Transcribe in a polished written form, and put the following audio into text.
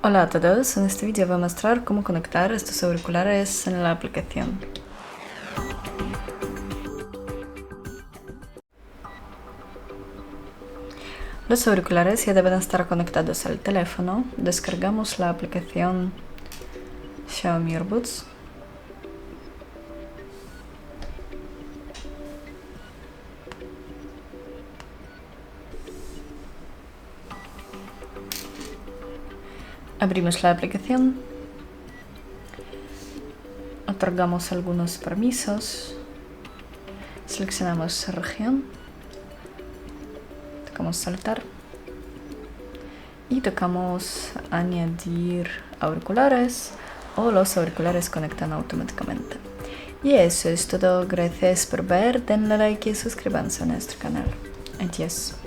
Hola a todos, en este vídeo voy a mostrar cómo conectar estos auriculares en la aplicación. Los auriculares ya deben estar conectados al teléfono. Descargamos la aplicación Xiaomi Earbuds. Abrimos la aplicación. Otorgamos algunos permisos. Seleccionamos región. Tocamos saltar. Y tocamos añadir auriculares o los auriculares conectan automáticamente. Y eso es todo. Gracias por ver. Denle like y suscríbanse a nuestro canal. Adiós.